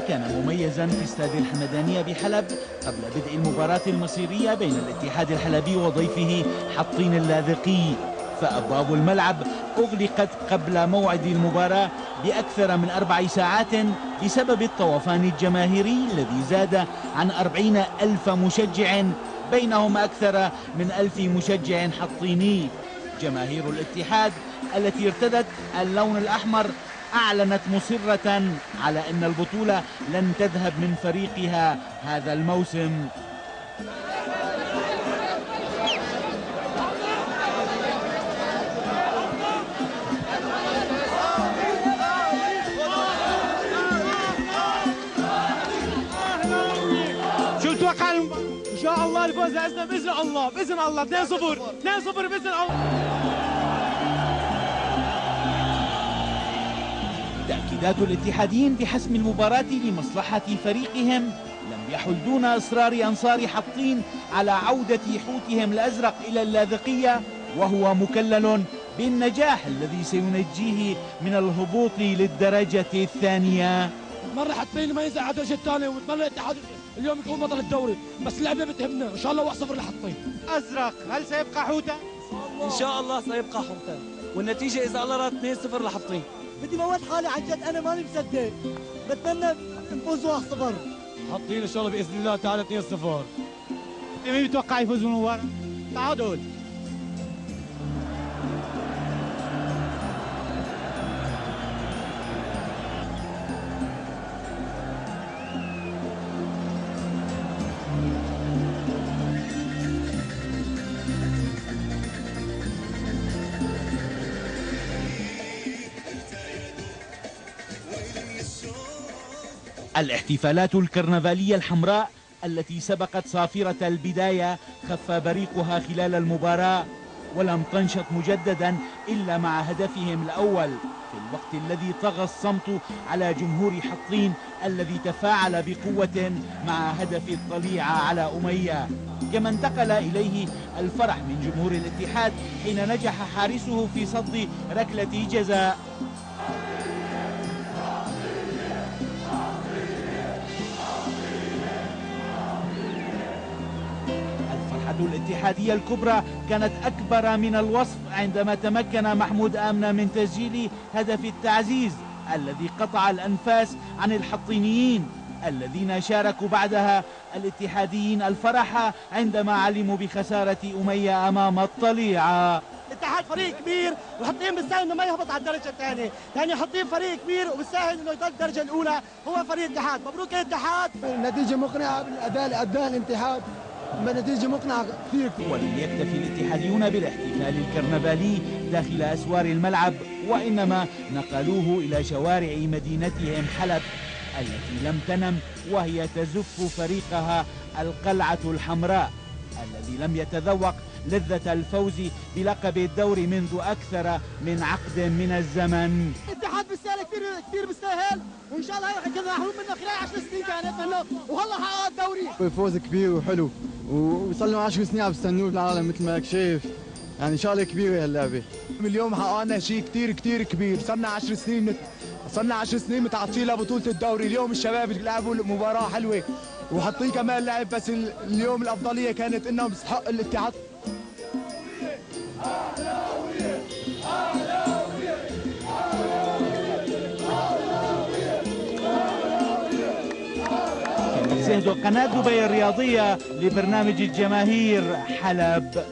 كان مميزا في استاد الحمدانية بحلب قبل بدء المباراة المصيرية بين الاتحاد الحلبي وضيفه حطين اللاذقي، فأبواب الملعب أغلقت قبل موعد المباراة بأكثر من 4 ساعات بسبب الطوفان الجماهيري الذي زاد عن 40,000 مشجع، بينهم أكثر من 1000 مشجع حطيني. جماهير الاتحاد التي ارتدت اللون الأحمر أعلنت مصرة على أن البطولة لن تذهب من فريقها هذا الموسم. شو تتوقع إن شاء الله الفوز لازم بإذن الله 2-0 بإذن الله. تأكيدات الاتحاديين بحسم المباراة لمصلحة فريقهم لم يحل دون إصرار أنصار حطين على عودة حوتهم الأزرق إلى اللاذقية، وهو مكلل بالنجاح الذي سينجيه من الهبوط للدرجة الثانية. مرة حطين ما ينزل على الدرجة الثانية، ونتمنى الاتحاد اليوم يكون بطل الدوري، بس اللعبة بتهمنا إن شاء الله 1-0 لحطين. أزرق هل سيبقى حوتا؟ إن شاء الله سيبقى حوتا، والنتيجة إذا الله راد 2-0 لحطين. بدي موت حالي عن جد، انا ماني مصدق، بتمنى نفوز 1-0. حاطين ان شاء الله باذن الله تعالى 2-0. مين بتوقع يفوز بالمباراة؟ تعادل. الاحتفالات الكرنفالية الحمراء التي سبقت صافرة البداية خف بريقها خلال المباراة، ولم تنشط مجددا إلا مع هدفهم الأول في الوقت الذي طغى الصمت على جمهور حطين الذي تفاعل بقوة مع هدف الطليعة على أمية، كما انتقل إليه الفرح من جمهور الاتحاد حين نجح حارسه في صد ركلة جزاء. الاتحادية الكبرى كانت أكبر من الوصف عندما تمكن محمود آمنة من تسجيل هدف التعزيز الذي قطع الأنفاس عن الحطينيين الذين شاركوا بعدها الاتحاديين الفرح عندما علموا بخسارة أمية أمام الطليعة. الاتحاد فريق كبير وحطين بالسهل انه ما يهبط على الدرجه الثانيه، يعني حطين فريق كبير وبالسهل انه يضل الدرجه الاولى، هو فريق الاتحاد. مبروك الاتحاد. النتيجه مقنعه بالاداء اللي اداه الاتحاد، نتيجة مقنعة كثير. ولم يكتفي الاتحاديون بالاحتفال الكرنفالي داخل أسوار الملعب، وإنما نقلوه إلى شوارع مدينتهم حلب التي لم تنم وهي تزف فريقها القلعة الحمراء الذي لم يتذوق لذة الفوز بلقب الدوري منذ أكثر من عقد من الزمن. الاتحاد بيستاهل كثير بيستاهل، وإن شاء الله كنا محروم منه خلال 10 سنين كانت منه، وهلا حقق الدوري. فوز كبير وحلو، وصار لهم 10 سنين عم بيستنوه بالعالم مثل ما شايف، يعني شغله كبيره هاللعبه. اليوم حققنا شيء كثير كبير، صرنا 10 سنين متعطشين لبطوله الدوري. اليوم الشباب لعبوا مباراه حلوه وحطين كمان لعب، بس اليوم الافضليه كانت انهم يستحق الاتحاد. شاهدوا قناة دبي الرياضية لبرنامج الجماهير حلب.